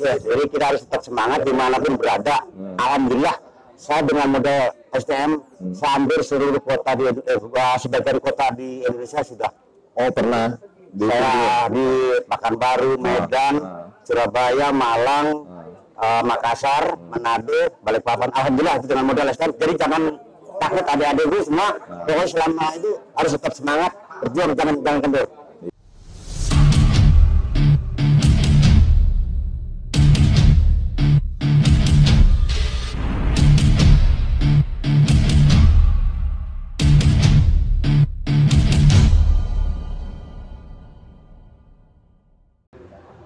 Ya, jadi kita harus tetap semangat dimanapun berada. Alhamdulillah, saya dengan modal STM, saya hampir seluruh kota sebagian kota di Indonesia sudah. Oh, pernah Saya di Pekanbaru, Medan, Surabaya, Malang, Makassar, Manado, Balikpapan. Alhamdulillah itu dengan modal STM. Jadi jangan takut adik-adikku semua. Pokoknya selama itu harus tetap semangat, berjuang, jangan kendor.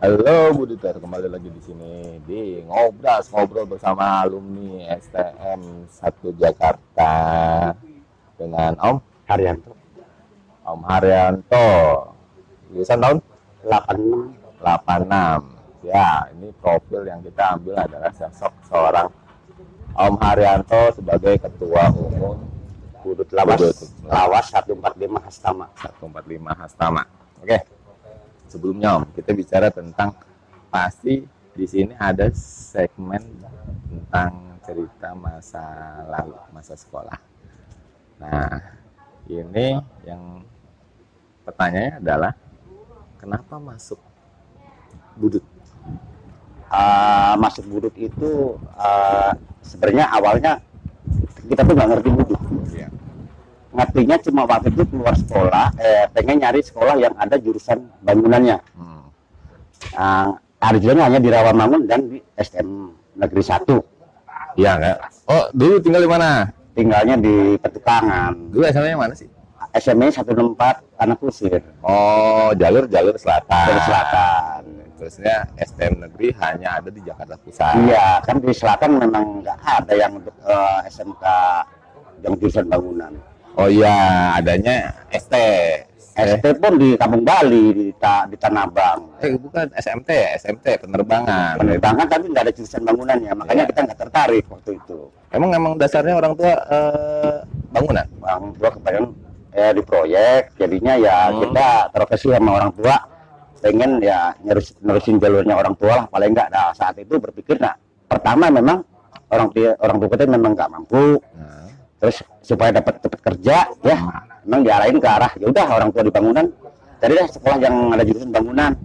Halo Buditar, kembali lagi di sini di ngobrol bersama alumni STM 1 Jakarta dengan Om Haryanto. Om Haryanto, lulusan tahun 86. Ya, ini profil yang kita ambil adalah sosok seorang Om Haryanto sebagai Ketua Umum Budut Lawas 145 Hastama. 145 Hastama. Oke. Sebelumnya Om, kita bicara tentang, pasti di sini ada segmen tentang cerita masa lalu, masa sekolah. Nah, ini yang pertanyaannya adalah kenapa masuk Budut? Masuk Budut itu sebenarnya awalnya kita tuh nggak ngerti Budut. Ya. Ngertinya cuma waktu itu keluar sekolah, pengen nyari sekolah yang ada jurusan bangunannya. Ada juga hanya di Rawamangun dan di STM Negeri 1. Iya nggak? Oh, dulu tinggal di mana? Tinggalnya di Petukangan. Dulu SMA-nya mana sih? SMA 164 Tanah Kusir. Oh, jalur selatan. Dari selatan. Terusnya STM Negeri hanya ada di Jakarta Pusat. Iya, kan di selatan memang nggak ada yang untuk SMK yang jurusan bangunan. Oh iya, adanya ST. ST pun di Kampung Bali, di Tanah Abang. Bukan SMT ya, SMT penerbangan. Penerbangan tapi nggak ada jurusan bangunannya, makanya kita nggak tertarik waktu itu. Emang dasarnya orang tua bangunan? Orang tua kepengen di proyek, jadinya ya kita terobsesi sama orang tua, pengen ya nerusin jalurnya orang tua lah, paling nggak. Nah saat itu berpikir, nah pertama memang orang tua kita memang nggak mampu. Terus supaya dapat kerja ya memang diarahin ke arah ya udah orang tua di bangunan, jadi sekolah yang ada jurusan bangunan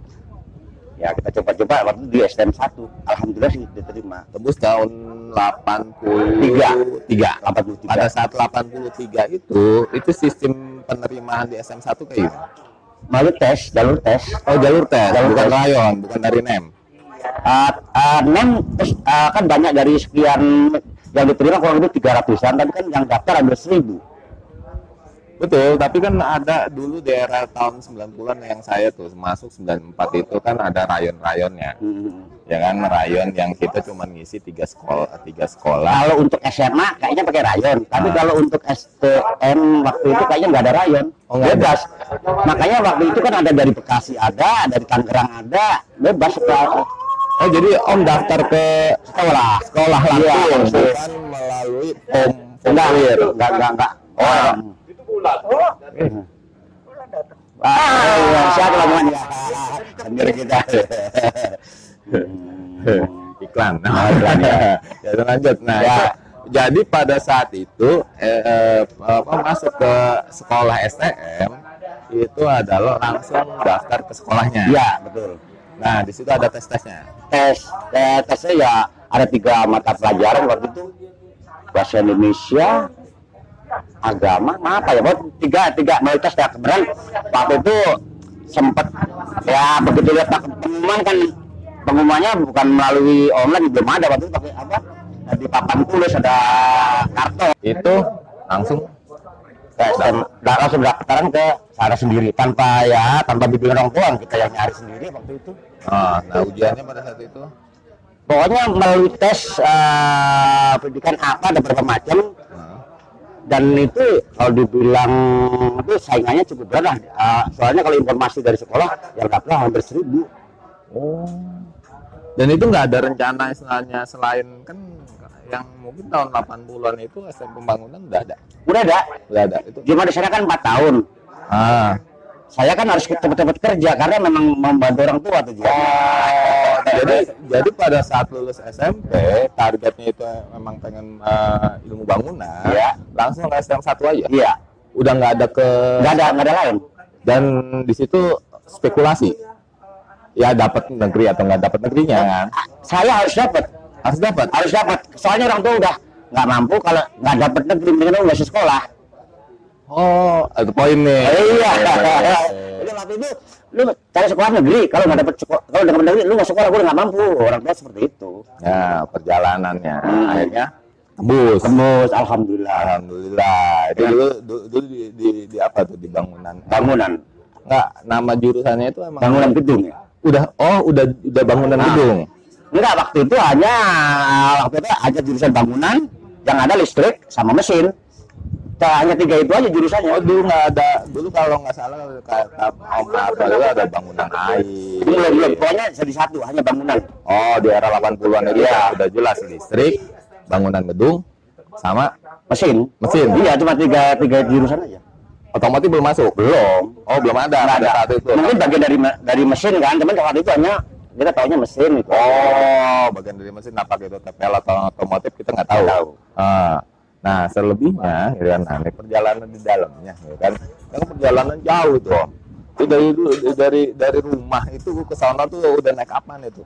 ya kita coba waktu itu di STM 1, alhamdulillah sih diterima. Tembus tahun 83. Pada saat 83 itu sistem penerimaan di SM 1 kayak gimana? Melalui jalur tes. Oh, jalur tes, bukan tes. rayon, bukan dari NEM. NEM kan banyak, dari sekian yang diterima kurang lebih 300-an, tapi kan yang daftar ada 1000. Betul, tapi kan ada dulu di era tahun 90-an yang saya tuh masuk 94 itu kan ada rayon-rayonnya. Ya kan, rayon yang kita cuma ngisi 3 sekolah. Kalau untuk SMA kayaknya pakai rayon, tapi kalau untuk STM waktu itu kayaknya nggak ada rayon. Bebas. Makanya waktu itu kan ada dari Bekasi ada, dari Tangerang ada, bebas sekolah. Oh, jadi Om daftar ke sekolah langsung, iya, bukan melalui formulir. Enggak. Itu bulat. Siapa namanya? Sendiri kita. Iklan. Ya, lanjut. Nah, ya. Jadi pada saat itu masuk ke sekolah STM itu adalah langsung daftar ke sekolahnya. Iya, betul. Nah, di situ ada tes-tesnya. Tesnya ya ada 3 mata pelajaran waktu itu, bahasa Indonesia, agama, apa ya, tiga mayoritas ya. Kemudian waktu itu sempat ya begitu lihat pengumumannya bukan melalui online, belum ada waktu itu, pakai apa, di papan tulis ada kartu. Itu langsung langsung daftaran ke sana sendiri tanpa bimbingan orang tua, kita yang nyari sendiri waktu itu. Nah, ujiannya pada saat itu pokoknya melalui tes pendidikan apa, ada berbagai macam. Dan itu kalau dibilang itu saingannya cukup berat lah. Soalnya kalau informasi dari sekolah yang daftar hampir 1000. Oh. Dan itu nggak ada rencana istilahnya selain kan yang mungkin tahun 80-an itu STM pembangunan udah ada. Udah ada. Udah ada. Itu Cuma di sana kan 4 tahun. saya kan harus cepet-cepet kerja karena memang membantu orang tua tuh. Oh, jadi pada saat lulus SMP targetnya itu memang pengen ilmu bangunan, Iya. langsung ke STM 1 aja. Iya, Udah nggak ada nggak ada lain. dan di situ spekulasi. Ya dapat negeri atau nggak dapat negerinya kan? Saya harus dapat. Harus dapat. Soalnya orang tua udah nggak mampu, kalau nggak dapat negeri mendingan lu nggak usah sekolah. Oh, itu poin nih. Iya. Jadi waktu itu lu cari sekolah negeri, kalau nggak dapat negeri lu nggak sekolah, gue nggak mampu. Orang tua seperti itu. Ya, perjalanannya akhirnya Tembus, alhamdulillah. Itu dulu di apa tuh di bangunan? Bangunan Enggak, nama jurusannya itu emang bangunan gedung ya. Udah bangunan gedung. Enggak, waktu itu hanya jurusan bangunan yang ada listrik sama mesin. Hanya 3 itu aja jurusannya. Oh, dulu nggak ada. Dulu kalau nggak salah kata Om Apa itu ada bangunan air. Belum, pokoknya jadi satu, hanya bangunan. Oh, di era 80-an itu Iya. udah jelas listrik, bangunan gedung, sama Mesin. Iya, cuma tiga jurusan aja. otomotif belum masuk. Belum. Oh, belum ada. Nggak ada. Saat itu. Mungkin bagian dari mesin kan, cuman waktu itu hanya kita taunya mesin itu. Oh, bagian dari mesin apa gitu, TPL atau otomotif kita nggak tahu. Nggak tahu. Nah, selebihnya, ya kan, nah, ini perjalanan di dalamnya, ya kan, yang perjalanan jauh tuh, Om. Itu dari rumah itu ke sana tuh udah naik apaan itu?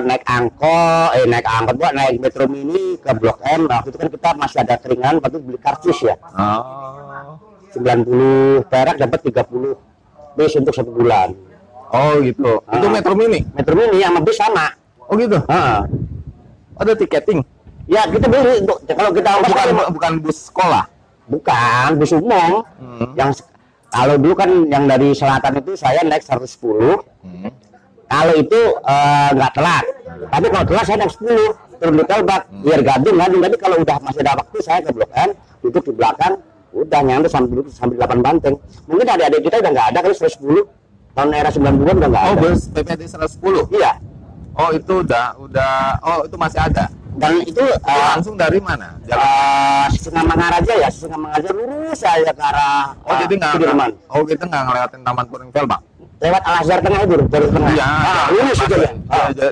Naik angkot buat naik Metro Mini ke Blok M. Waktu itu kan kita masih ada keringan, waktu itu beli karcis ya. Oh, 90 perak dapat 30 bis untuk 1 bulan. oh gitu. Itu Metro Mini? Metro Mini sama bis sama. Oh gitu. Ada tiketing? Ya kita beli untuk kalau kita Bukan bus sekolah. bukan bus umum. Yang kalau dulu kan yang dari selatan itu saya naik 110. Kalau itu nggak telat. Tapi kalau telat saya naik 10 turun di Telbak biar gading. Tapi kalau udah masih ada waktu saya ke Blok M, duduk di belakang, udah nyampe sampai 8 Banteng. Mungkin adik-adik kita udah nggak ada kali 110. Tahun era 90-an udah nggak ada. Oh, bus PPT 110. Iya. Oh, itu udah. Oh, itu masih ada. Dan itu Langsung dari mana? Sisingamangaraja ya, Sisingamangaraja lurus saya ke arah Jadi nggak. Sudirman. Oh, kita nggak ngelewatin Taman Puringvel, Bang? Lewat Al Azhar Tengah itu, jalur tengah. Iya. Lurus aja ya.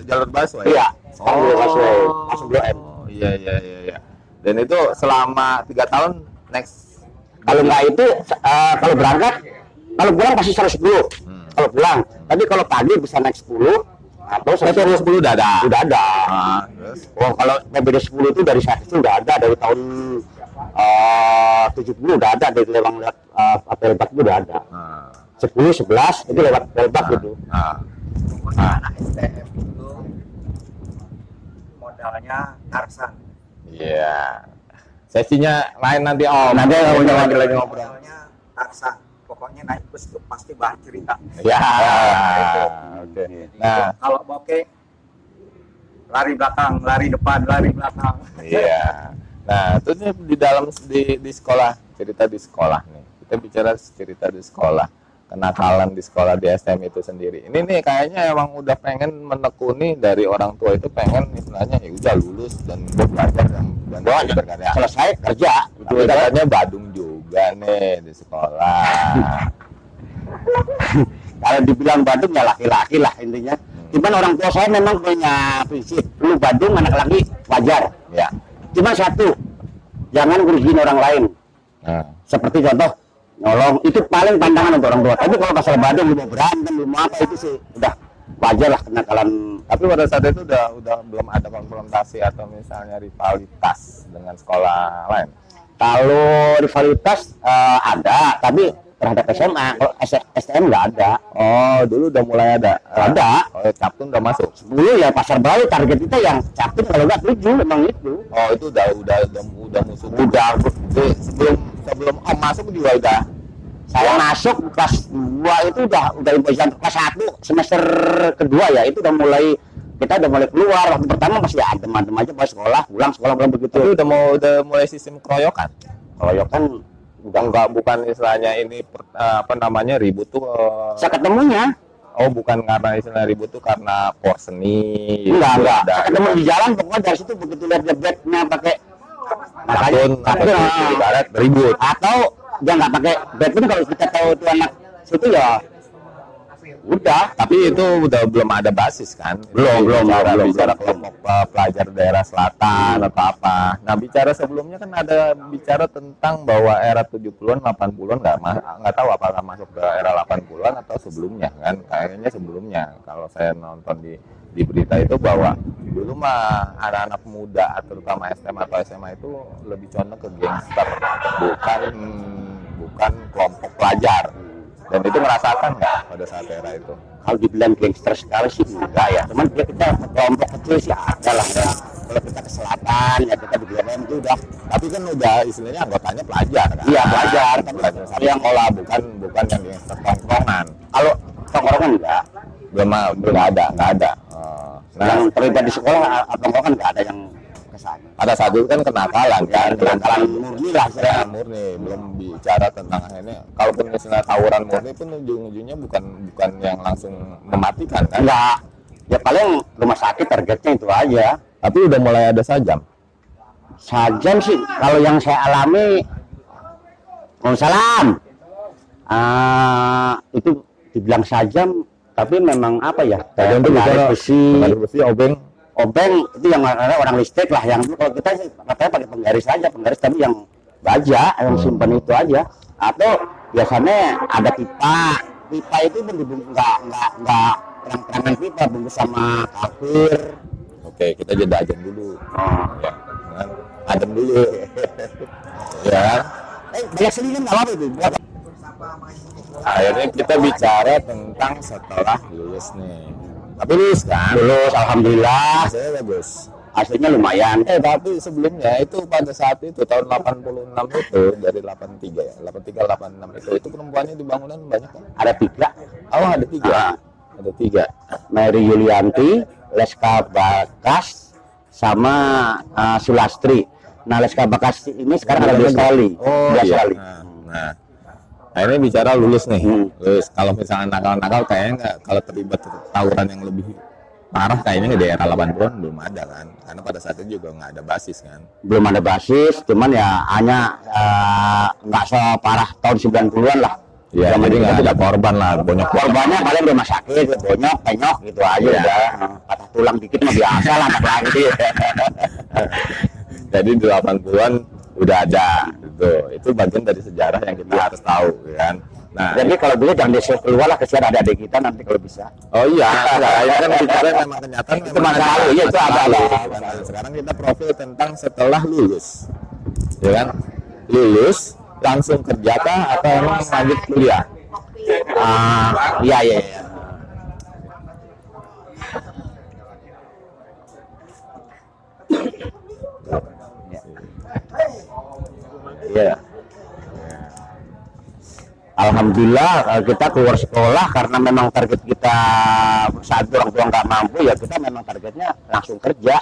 Jalur busway. Iya. Jalur busway, langsung Blok M. Oh, iya. Dan itu selama 3 tahun next. Kalau nggak itu, kalau berangkat, kalau pulang pasti 110. Kalau pulang, tapi kalau pagi bisa naik 10 atau 10 udah ada. Udah ada. Terus. Oh, kalau PBD 10 itu dari saya itu udah ada dari tahun 70 udah ada, dari lewat Pelbak itu udah ada. 10, 11 itu lewat Pelbak gitu. Anak STM itu modalnya Tarsan. Iya. Sesinya lain nanti Om. Nanti Om lagi ngobrol. Modalnya Tarsan. Pokoknya naik bus itu pasti bahan cerita. Ya. Itu. Oke. Nah, Kalau bokeh lari belakang, lari depan, lari belakang. iya. Nah, itu nih di sekolah, cerita di sekolah nih. Kita bicara cerita di sekolah, kenakalan di sekolah di STM itu sendiri. Ini nih kayaknya emang udah pengen menekuni dari orang tua itu, pengen istilahnya ya udah lulus dan belajar dan berkarya. Selesai kerja. Itu katanya Badung juga nih di sekolah. Kalau dibilang Badung ya laki-laki lah intinya. Cuman orang tua saya memang punya prinsip, lu Badung anak laki wajar. Ya. Cuma satu, jangan ngerugiin orang lain. Nah. Seperti contoh nolong, itu paling pandangan untuk orang tua. Tapi kalau masalah Badung, lu mau berantem, lu mau apa, itu sih udah wajar lah kenakalan. Tapi pada saat itu udah belum ada konfrontasi atau misalnya rivalitas dengan sekolah lain. Kalau rivalitas ada, tapi terhadap SMA. Kalau STM nggak ada. Oh, dulu udah mulai ada. Ada. Oh, Captun udah masuk. Dulu ya Pasar Baru target kita yang Captun, kalau nggak 7 memang itu. Oh, itu udah musuh. Udah. Jadi, sebelum Om masuk juga udah. Saya masuk kelas 2 itu udah kelas 1 semester kedua ya, itu udah mulai kita udah mulai keluar. Waktu pertama masih adem-adem aja, pas sekolah pulang begitu. Tapi udah mulai sistem keroyokan. Keroyokan Bukan istilahnya ini apa namanya ribut tuh. saya ketemunya Oh, bukan karena istilah ribut tuh karena porseni. enggak. Saya ketemu di jalan, pokoknya dari situ begitu lihat bednya pakai Captun, ibarat ribut. atau dia nggak pakai bed pun, kalau kita tahu itu anak itu ya udah. Tapi itu udah belum ada basis kan? Belum bicara kelompok pelajar daerah selatan atau apa. Nah, bicara sebelumnya kan ada bicara tentang bahwa era 70-an 80-an nggak tahu apakah masuk ke era 80-an atau sebelumnya kan? Kayaknya sebelumnya. Kalau saya nonton di berita itu bahwa dulu mah anak-anak muda terutama SMA atau SMA itu lebih condong ke gangster, bukan kelompok pelajar. Dan itu merasakan nggak pada saat era itu? Kalau dibilang gangster sekali sih enggak ya, cuman kita kelompok kecil sih ada lah ya. Kalau kita ke selatan ya kita di BNN itu udah. Tapi kan udah istilahnya anggotanya pelajar kan? Iya pelajar, tapi yang sekolah bukan yang gangster tongkrongan. kalau tongkrongan enggak, belum ada. Nah, yang terlibat di sekolah tongkrongan enggak ada yang kesana. pada saat itu kan kenakalan kan, Kenakalan murni lah ya, murni, belum bicara tentang ini. Kalaupun misalnya tawuran murni pun ujung-ujungnya bukan yang langsung mematikan kan? Enggak, ya paling rumah sakit targetnya itu aja. Tapi udah mulai ada sajam. Sajam sih, kalau yang saya alami, Waalaikumsalam, itu dibilang sajam, tapi memang apa ya? Sajam itu penggaris besi, obeng itu yang orang listrik lah. Yang kalau kita sih katanya pakai penggaris aja, tapi yang baja, yang simpan itu aja. Atau biasanya ada pipa itu pun dibungkus nggak terang-terangan pipa, bungkus sama kafir. Oke, kita jeda aja dulu. Ya, kan? Adem dulu. Ya. Banyak sendiri nggak apa itu. Akhirnya kita bicara tentang setelah lulus nih. Tapi lulus kan? Lulus, alhamdulillah. Hasilnya bagus. Hasilnya lumayan. Tapi sebelumnya itu pada saat itu tahun 86 itu dari 83 ya, 83 86 itu perempuannya di bangunan banyak kan? Ada 3. Oh, ada 3. Ada 3. Mary Yulianti, Leska Bakas, sama Sulastri. Nah, Leska Bakas ini sekarang ada di Australia. Oh iya. Nah, ini bicara lulus nih. Lulus. Kalau misalnya nakal-nakal kayaknya nggak, kalau terlibat tawuran yang lebih parah kayaknya di era 80-an belum ada kan. Karena pada saat itu juga nggak ada basis kan. Belum ada basis, cuman ya hanya nggak separah tahun 90-an lah. Ya, jadi nggak ada korban lah, bonyok. Korbannya paling rumah sakit, bonyok, penyok gitu aja udah. Patah tulang dikit mah biasa lah, anak lagi. Jadi di 80-an udah ada gitu. Itu bagian dari sejarah yang kita harus tahu kan. Nah, jadi kalau dulu jangan disuruh keluar lah, kesian adik-adik kita nanti kalau bisa. Oh iya, ini kan bicara memang kenyataan itu masa lalu, iya itu ada. Sekarang kita profil tentang setelah lulus, ya kan? Lulus langsung kerja kah atau emang lanjut kuliah? Iya. Iya. Alhamdulillah kita keluar sekolah karena memang target kita saat orang tua nggak mampu ya kita memang targetnya langsung kerja.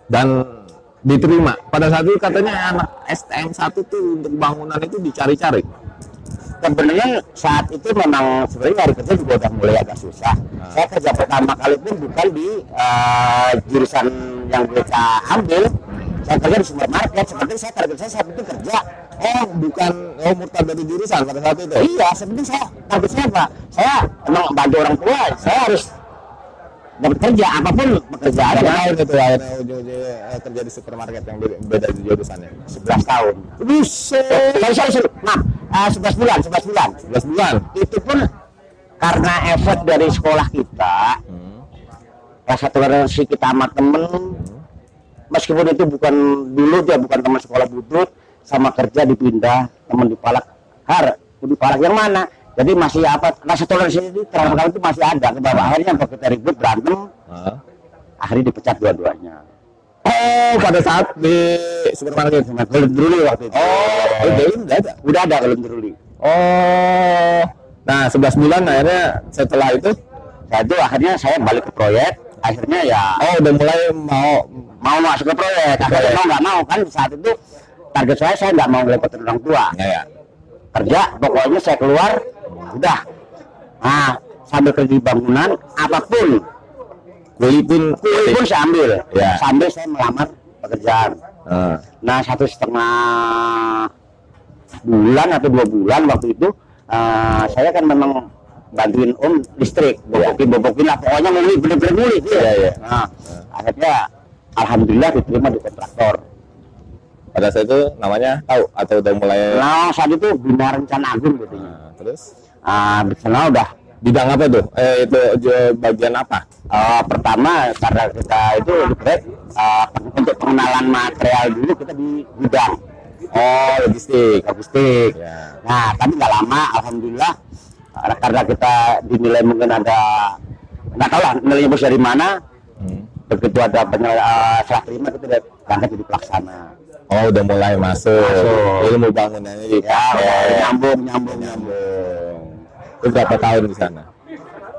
Dan diterima. Pada saat itu katanya anak STM 1 tuh untuk bangunan itu dicari-cari. Sebenarnya saat itu memang sebenarnya hari kerja juga udah mulai agak susah. Saya kerja pertama kali pun bukan di jurusan yang kita ambil. Saya kerja di supermarket. Seperti saya target saya saat itu kerja. Murtad dari jurusan pada saat itu. Iya, sebenarnya saya target saya apa? Saya emang bantu orang tua. Saya harus dapat kerja apapun pekerjaan. Tahun itu akhirnya ujung-ujungnya kerja di supermarket yang beda di jurusannya. 11 tahun. Buset. Nah, 11 bulan. 11 bulan. Itu pun karena efek dari sekolah kita. Rasa toleransi kita sama temen. Meskipun itu bukan teman sekolah butut, sama kerja dipindah, teman di Palak. Di Palak yang mana? Jadi masih rasa toleransi itu terhadap kami itu masih ada. Ke bawah akhirnya kalau kita ribut berantem, akhirnya dipecat dua-duanya. Oh, pada saat di supermarket sama Golden Druli waktu itu. Udah ada Golden Druli. Oh, nah 11 bulan akhirnya setelah itu, akhirnya saya balik ke proyek. Akhirnya ya, udah mulai mau masuk ke proyek. Akhirnya mau nggak mau kan saat itu target saya nggak mau ngelepotin orang tua. Ya. Kerja, pokoknya saya keluar, udah. Nah, sambil kerja di bangunan, apapun, kuli pun saya ambil. Ya. Sambil saya melamar pekerjaan. Nah, 1,5 bulan atau 2 bulan waktu itu, saya kan memang bantuin Om listrik, bobokin lah, pokoknya nguli, bener-bener nguli. Iya. Nah, akhirnya alhamdulillah diterima di kontraktor. Pada saat itu namanya tahu atau udah mulai? Nah, saat itu Bina Rencana Agung gitu. Terus? Di sana udah Bidang apa tuh? Itu bagian apa? pertama karena kita itu di proyek untuk pengenalan material dulu kita di gudang. Oh, logistik. Ya. Nah, tapi nggak lama, alhamdulillah karena kita dinilai mungkin ada nggak tahu lah nilainya bos dari mana. Begitu ada serah terima kita udah berangkat jadi pelaksana. Oh, udah mulai masuk. Ilmu bangunannya Ya, nyambung. Itu berapa tahun di sana?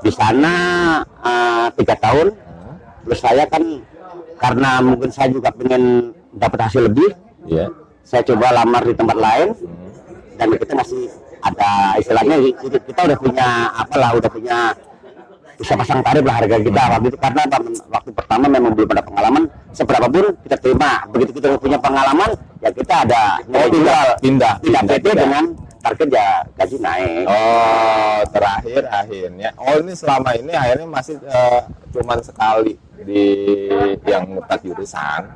Di sana 3 tahun. Terus saya kan karena mungkin saya juga pengen dapat hasil lebih. Iya. Saya coba lamar di tempat lain dan kita masih ada istilahnya kita udah punya udah punya bisa pasang tarif lah harga kita waktu itu karena waktu pertama memang belum ada pengalaman seberapa pun kita terima. Begitu kita punya pengalaman ya kita ada pindah PT dengan target ya gaji naik. Oh, terakhir akhirnya. Oh, ini selama ini akhirnya masih cuman sekali di yang ngutak jurusan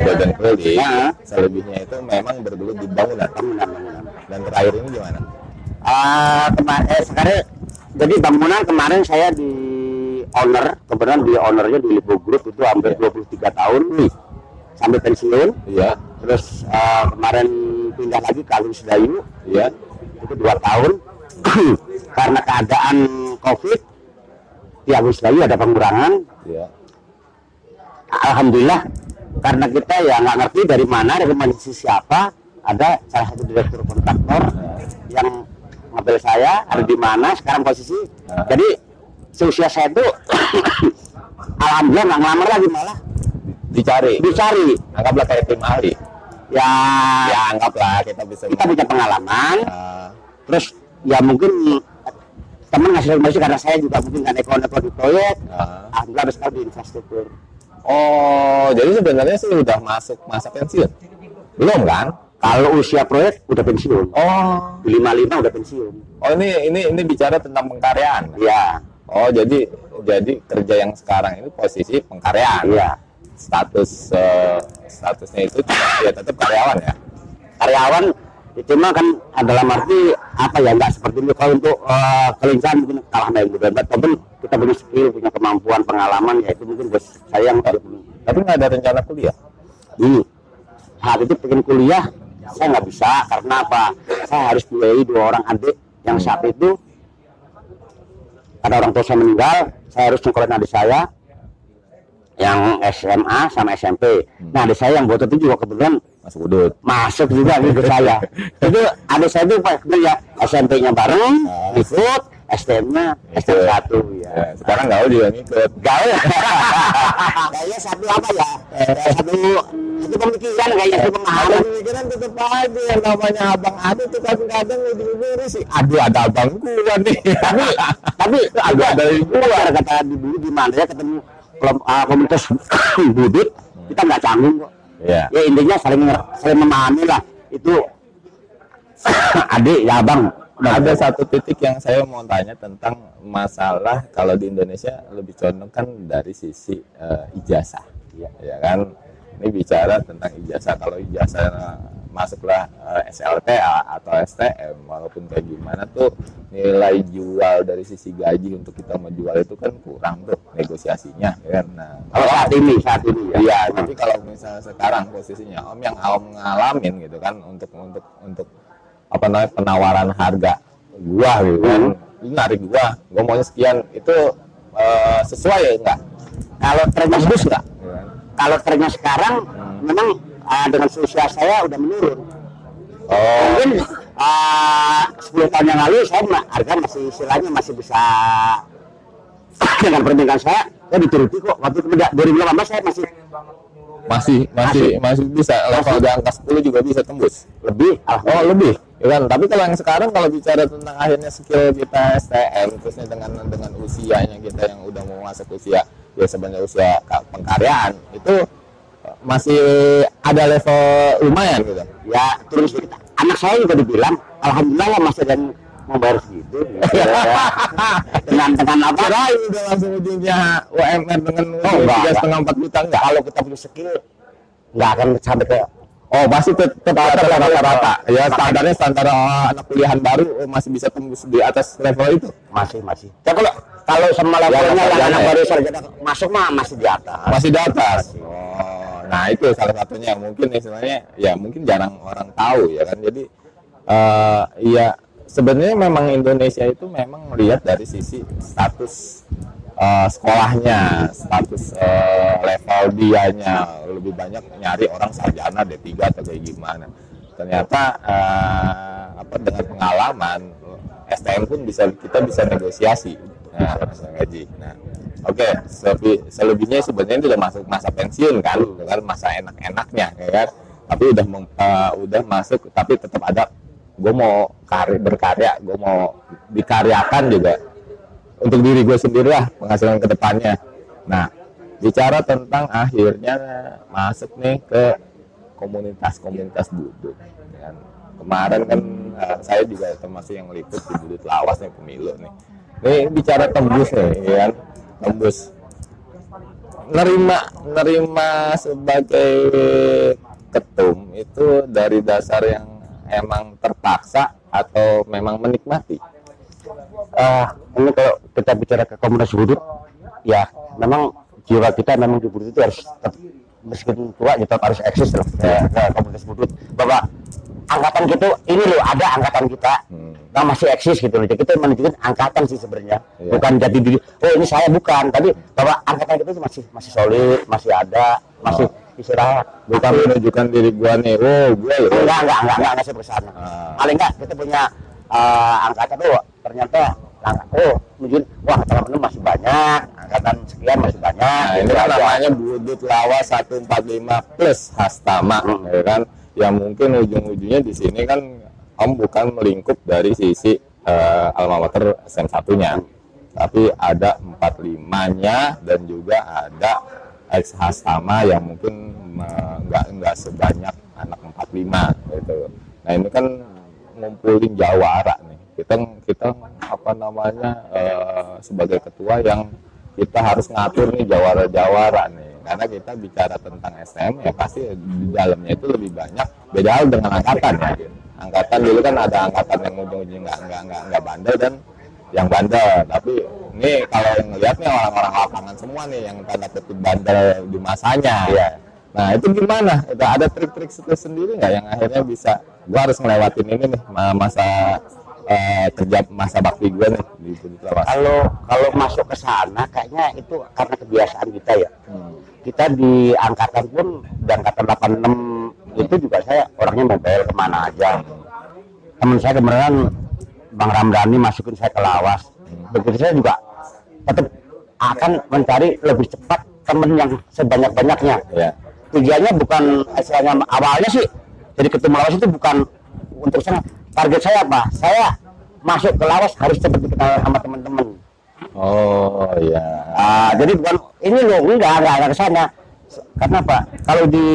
badan kulit. Selebihnya itu memang bergelut di bangunan. Dan terakhir ini gimana? Sekarang jadi bangunan kemarin saya di owner, kebetulan di ownernya di Lipo Group itu hampir 23 tahun sampai pensiun. Iya. Terus kemarin pindah lagi ke Agung Sedayu, iya, itu 2 tahun. Karena keadaan COVID di Agung Sedayu ada pengurangan. Iya. Alhamdulillah karena kita ya nggak ngerti dari mana rekomendasi siapa, ada salah satu direktur kontraktor yang ngambil saya ada di mana sekarang posisi. Jadi seusia saya itu alhamdulillah nggak ngelamar lagi, malah dicari. Anggaplah kayak tim ahli. Ya Anggaplah kita punya pengalaman. Terus ya mungkin teman ngasih rekomendasi karena saya juga mungkin nggak neko-neko di proyek. Alhamdulillah besar di infrastruktur. Oh, jadi sebenarnya sih udah masuk masa pensiun? Belum kan? Kalau usia proyek udah pensiun. Oh, 55 udah pensiun. Oh, ini bicara tentang pengkaryaan. Iya. Oh, jadi kerja yang sekarang ini posisi pengkaryaan. Iya. Statusnya itu cuma ya tetap karyawan ya. Karyawan cuma kan adalah arti apa ya, nggak seperti itu. Kalau untuk kelincahan mungkin kalah main muda, tapi kita punya skill, punya kemampuan, pengalaman, ya itu mungkin bos saya yang tapi nggak ada rencana kuliah. Ini saat itu pengen kuliah saya nggak bisa karena apa, saya harus biayai 2 orang adik yang saat itu ada orang tua saya meninggal, saya harus nyekolahin adik saya yang SMA sama SMP. Nah adik saya yang botot itu juga kebetulan masuk juga gitu saya. Itu adik saya itu ya SMP-nya bareng, ikut STM-nya STM 1 ya. Sekarang gaul juga ngikut. Gaul. Kayaknya satu apa ya? Satu pemikiran kayaknya, satu pemahaman. Pemikiran tetap aja yang namanya abang Ade tuh kadang-kadang ujung-ujungnya sih. Aduh, ada abang gua nih. Tapi agak dari gua kata dulu di mana ya ketemu komunitas budut, kita nggak canggung kok. Iya. Ya intinya saling memahami lah. Itu adik ya abang. Ada satu titik yang saya mau tanya tentang masalah kalau di Indonesia lebih condong kan dari sisi ijazah, ya kan? Ini bicara tentang ijazah. Kalau ijazah masuklah SLTA atau STM, walaupun kayak gimana tuh nilai jual dari sisi gaji untuk kita menjual itu kan kurang tuh negosiasinya, kan? Nah, kalau saat ini ya. Iya, tapi kalau misalnya sekarang posisinya Om yang ngalamin gitu kan untuk apa namanya penawaran harga gua gitu kan, ini narik gua maunya sekian, itu sesuai ya enggak? Kalau trennya bagus enggak? Kalau trennya sekarang memang dengan usia saya udah menurun. Mungkin 10 tahun yang lalu saya harga masih istilahnya masih bisa dengan perbincangan saya dituruti kok. Waktu 2018 saya masih bisa level di angka 10 juga bisa tembus lebih. Lebih ya kan. Tapi kalau yang sekarang kalau bicara tentang akhirnya skill kita STM terusnya dengan usianya kita yang udah mau masuk usia ya sebenarnya usia pengkaryaan itu masih ada level lumayan gitu ya. Terus anak saya juga dibilang alhamdulillah masih mau bayar segitu. Dengan apa? Kirain udah langsung ujungnya UMR dengan enggak. 3,5-4 juta enggak. Kalau kita punya skill nggak akan sampai ke Oh, pasti tetap rata-rata. Ya standarnya standar anak kuliahan baru masih bisa tembus di atas level itu. masih. Ya kalau sama levelnya yang anak baru sarjana masuk mah masih di atas. Masih di atas. Oh, nah itu salah satunya mungkin istilahnya ya mungkin jarang orang tahu ya kan. Jadi ya sebenarnya memang Indonesia itu memang melihat dari sisi status sekolahnya, status level dianya, lebih banyak nyari orang sarjana D3 atau kayak gimana. Ternyata dengan pengalaman STM pun kita bisa negosiasi gaji. Nah, oke, selebihnya sebenarnya itu udah masuk masa pensiun kan, dengan masa enak-enaknya ya kan. Tapi udah masuk, tapi tetap ada gue mau berkarya, gue mau dikaryakan juga untuk diri gue sendiri lah, penghasilan kedepannya. Nah, bicara tentang akhirnya masuk nih ke komunitas budut. Dan kemarin kan saya juga termasuk yang meliput di budut lawas nih pemilu nih. Ini bicara tembus nih, ya kan? Tembus. Nerima sebagai ketum itu dari dasar yang emang terpaksa atau memang menikmati? Ini kalau kita bicara ke komunitas budut, ya memang jiwa kita memang di budut itu harus meskipun tua tetap harus eksis dalam komunitas budut. Bahwa angkatan kita ini loh, ada angkatan kita yang masih eksis gitu loh. Kita menunjukkan angkatan sih sebenarnya, bukan jati diri. Oh ini saya bukan, tapi bahwa angkatan kita itu masih solid, masih ada, masih istirahat. Bukan menunjukkan diri gua nih, gue enggak sampai ke sana. Paling enggak kita punya angkatan tuh ternyata mungkin wah teman-teman masih banyak, angkatan sekian masih banyak. Nah, ini kan namanya budut lawas 145 plus hastama, ya kan? Yang mungkin ujung-ujungnya di sini kan Om bukan melingkup dari sisi alma mater SM1-nya, tapi ada 45-nya dan juga ada ex hastama yang mungkin nggak sebanyak anak 45 gitu. Nah ini kan ngumpulin jawara nih. Kita apa namanya sebagai ketua yang kita harus ngatur nih jawara-jawara nih, karena kita bicara tentang STM ya pasti di dalamnya itu lebih banyak. Beda hal dengan angkatan ya. Angkatan dulu kan ada angkatan yang ujung-ujungnya nggak bandel dan yang bandel, tapi ini kalau yang ngeliat nih orang-orang lapangan semua nih yang tanda kutip bandel di masanya. Iya. Nah itu gimana? Itu ada trik-trik sendiri nggak yang akhirnya bisa gua harus ngelewatin ini nih kerja masa bakti gue nih di budut lawas. Kalau masuk ke sana kayaknya itu karena kebiasaan kita ya. Kita di angkatan pun di angkatan 86 itu juga saya orangnya mobile kemana aja. Teman saya kemarin Bang Ramdhani masukin saya ke lawas. Begitu saya juga tetap akan mencari lebih cepat teman yang sebanyak-banyaknya. Ya. Tujuannya bukan istilahnya awalnya sih jadi ketum lawas itu bukan untuk sana. Target saya apa? Saya masuk ke lawas harus cepat dikenal sama teman-teman. Oh iya. Jadi bukan ini loh, enggak ke sana. Karena apa? Kalau di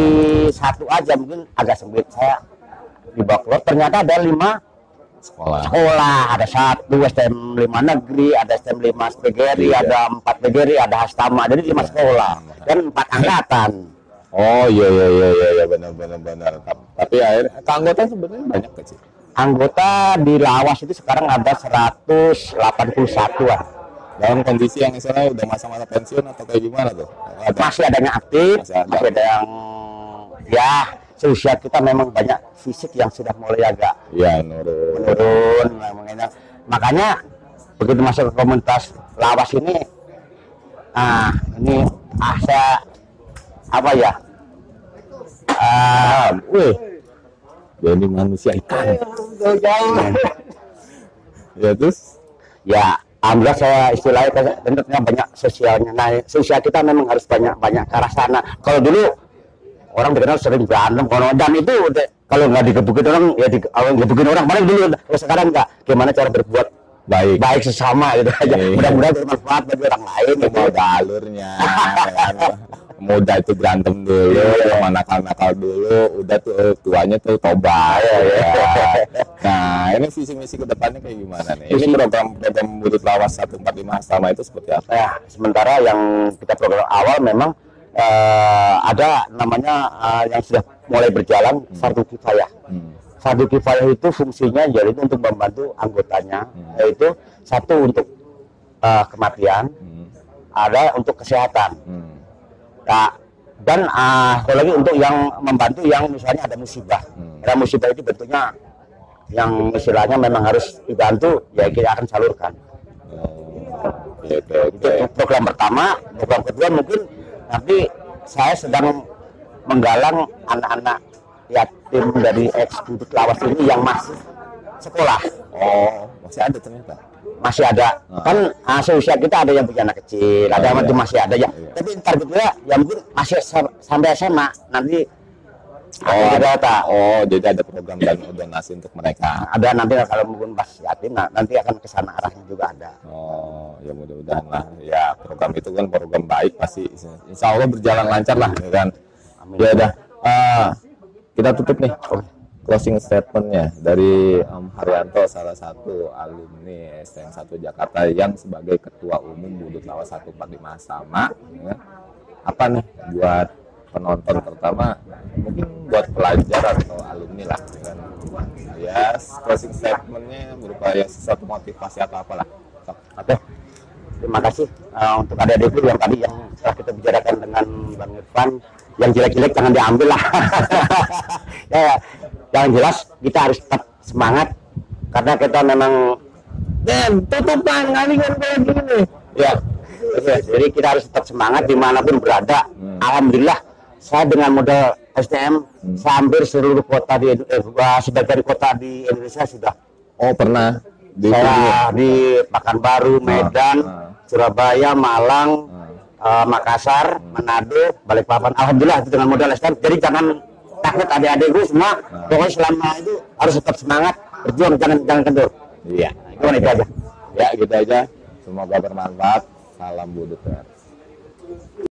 satu aja mungkin agak sempit. Saya dibawa keluar ternyata ada 5 Sekolah. Ada 1 STM 5 negeri, ada STM 5 PGRI, ada 4 PGRI, ada hastama. Jadi 5 sekolah dan 4 angkatan. Oh iya benar. Tapi akhirnya keanggotaan sebenarnya banyak kecil. Anggota di lawas itu sekarang ada 181-an. Dalam kondisi yang misalnya udah masa-masa pensiun atau kayak gimana tuh? Masih ada yang aktif, masih ada yang ya seusia kita memang banyak fisik yang sudah mulai agak menurun. Makanya begitu masuk ke komunitas lawas ini, saya apa ya? Jadi manusia ikan. Ya terus? Ya, alhamdulillah saya istilahnya tentunya banyak sosialnya. Nah, sosial kita memang harus banyak ke arah sana. Kalau dulu orang dikenal sering berantem, dan itu kalau nggak digebukin orang, ya digebukin orang. Paling dulu, kalau sekarang nggak. Gimana cara berbuat baik sesama gitu aja. Mudah-mudahan bermanfaat bagi orang lain. Mau ada alurnya. muda itu berantem dulu, yang nakal-nakal dulu, udah tuh tuanya tuh tobat. Nah, ini visi misi kedepannya kayak gimana nih? Ini program Budut Lawas 145 Hastama itu seperti apa? Ya, sementara yang kita program awal memang ada namanya yang sudah mulai berjalan fardu kifayah. Fardu kifayah itu fungsinya jadi untuk membantu anggotanya, yaitu satu untuk kematian, ada untuk kesehatan. Nah, dan satu lagi untuk yang membantu yang misalnya ada musibah. Ada musibah itu bentuknya yang istilahnya memang harus dibantu, ya kita akan salurkan. Itu program pertama. Program kedua mungkin nanti saya sedang menggalang anak-anak yatim dari ex Budut Lawas ini yang masih sekolah. Oh, masih ada ternyata. Masih ada. Kan seusia kita ada yang punya anak kecil, ada yang masih ada ya. Tapi targetnya ya mungkin masih sampai SMA nanti. Jadi ada program dan donasi untuk mereka. Ada nanti kalau mungkin pas yatim, nanti akan ke sana arahnya juga ada. Oh, ya mudah-mudahan lah. Ya program itu kan program baik, pasti insya Allah berjalan lancar lah, ya kan. Amin. Ya udah, kita tutup nih closing statementnya dari Haryanto, salah satu alumni STM 1 Jakarta yang sebagai Ketua Umum Budut Lawas 145 Hastama. Ya. Apa nih buat penonton, pertama mungkin buat pelajar atau alumni lah, kan? Ya closing statementnya berupa ya sesuatu motivasi atau apalah. Oke, terima kasih untuk adik-adikku yang tadi yang setelah kita bicarakan dengan Bang Irfan, yang jelek-jelek jangan diambil lah. Ya, yang jelas kita harus tetap semangat karena kita memang tutupan ngalingan kayak gini ya. Jadi kita harus tetap semangat dimanapun berada. Alhamdulillah saya dengan modal STM hampir seluruh kota di sebagian kota di Indonesia sudah. Oh, pernah di Pekanbaru, Medan, Surabaya, Malang, Makassar, Manado, Balikpapan. Alhamdulillah itu dengan modal STM. Jadi jangan takut adik-adikku semua. Pokoknya selama itu harus tetap semangat, berjuang, jangan kendur. Iya. Itu aja. Ya, gitu aja. Semoga bermanfaat. Salam Budut.